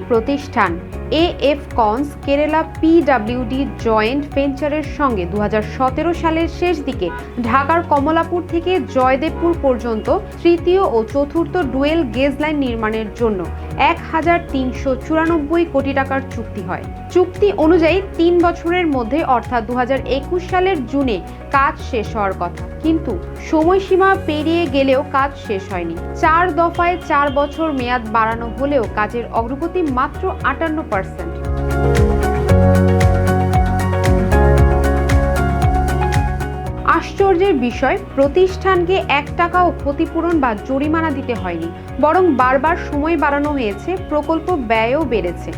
প্রতিষ্ঠান Afcons Kerala PWD joint ভেঞ্চারের সঙ্গে 2017 সালের শেষ দিকে ঢাকার কমলাপুর থেকে জয়দেবপুর পর্যন্ত তৃতীয় ও চতুর্থ ডুয়েল গেজ লাইন নির্মাণের জন্য 1394 কোটি টাকার চুক্তি হয়। চুক্তি অনুযায়ী 3 বছরের মধ্যে অর্থাৎ 2021 সালের জুনে কাজ শেষ হওয়ার কথা, কিন্তু সময়সীমা পেরিয়ে গেলেও কাজ শেষ হয়নি। 4 দফায় 4 বছর মেয়াদ বাড়ানো হলেও কাজের অগ্রগতি মাত্র 58%। আশ্চর্যের বিষয়, প্রতিষ্ঠানকে 1 টাকাও ক্ষতিপূরণ বা জরিমানা দিতে হয়নি, বরং বারবার সময় বাড়ানো হয়েছে, প্রকল্প ব্যয়ও বেড়েছে।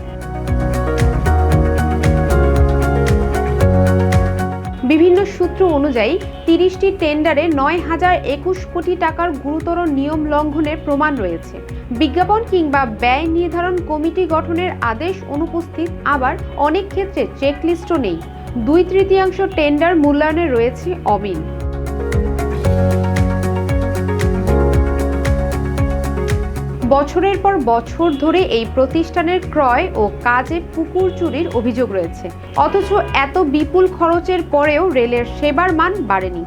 বিভিন্ন সূত্র অনুযায়ী 30টি টেন্ডারে 9021 কোটি টাকার গুরুতর নিয়ম লঙ্ঘনের প্রমাণ রয়েছে। বিজ্ঞাপন কিংবা ব্যয় নির্ধারণ কমিটি গঠনের আদেশ অনুপস্থিত, আবার অনেক ক্ষেত্রে চেকলিস্টও নেই। 2/3 টেন্ডার মূল্যায়নে রয়েছে অমিল। বছরের পর বছর ধরে এই প্রতিষ্ঠানের ক্রয় ও কাজে পুকুর চুরির অভিযোগ রয়েছে, অথচ এত বিপুল খরচের পরেও রেলের সেবার মান বাড়েনি।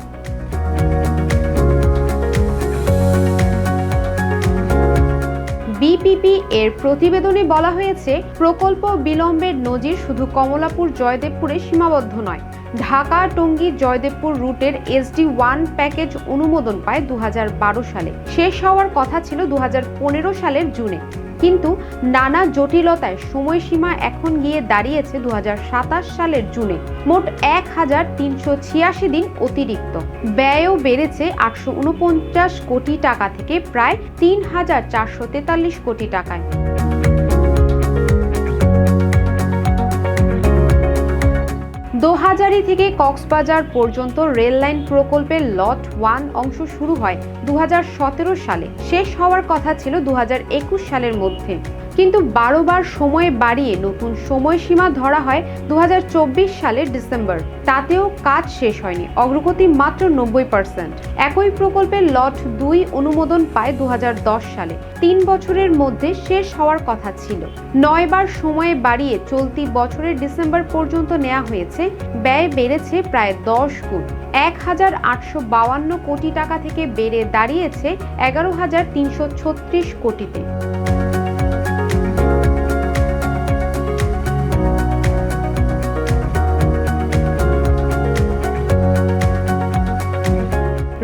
বিপিপি এর প্রতিবেদনে বলা হয়েছে, প্রকল্প বিলম্বের নজির শুধু কমলাপুর জয়দেবপুরে সীমাবদ্ধ নয়। ঢাকা টঙ্গী জয়দেবপুর রুটের SD1 প্যাকেজ অনুমোদন পায় 2012 সালে, শেষ হওয়ার কথা ছিল 2015 সালের জুনে, কিন্তু নানা জটিলতায় সময়সীমা এখন গিয়ে দাঁড়িয়েছে 2027 সালের জুনে। মোট 1386 দিন অতিরিক্ত। ব্যয়ও বেড়েছে 849 কোটি টাকা থেকে প্রায় 3443 কোটি টাকায়। দোহাজারী থেকে কক্সবাজার পর্যন্ত রেল লাইন প্রকল্পের লট 1 অংশ শুরু হয় 2017 সালে, শেষ হওয়ার কথা ছিল 2021 সালের মধ্যে, কিন্তু 12 বার সময় বাড়িয়ে নতুন সময়সীমা ধরা হয় 2024 সালের ডিসেম্বর। তাতেও কাজ শেষ হয়নি, অগ্রগতি মাত্র 90%। একই প্রকল্পের লট 2 অনুমোদন পায় 2010 সালে, 3 বছরের মধ্যে শেষ হওয়ার কথা ছিল। 9 বার সময় বাড়িয়ে চলতি বছরের ডিসেম্বর পর্যন্ত নেওয়া হয়েছে, ব্যয় বেড়েছে প্রায় 10 গুণ। 1852 কোটি টাকা থেকে বেড়ে দাঁড়িয়েছে 11336 কোটিতে।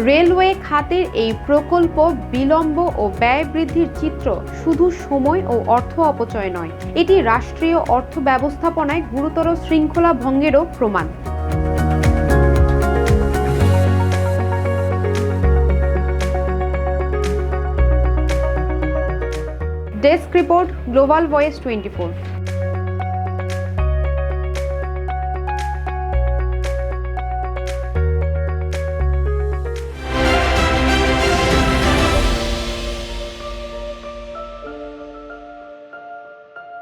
রেলওয়ে খাতের এই প্রকল্প বিলম্ব ও ব্যয় বৃদ্ধির চিত্র শুধু সময় ও অর্থ অপচয় নয়, এটি রাষ্ট্রীয় অর্থ ব্যবস্থাপনায় গুরুতর শৃঙ্খলা ভঙ্গেরও প্রমাণ। Desk report, global voice 24।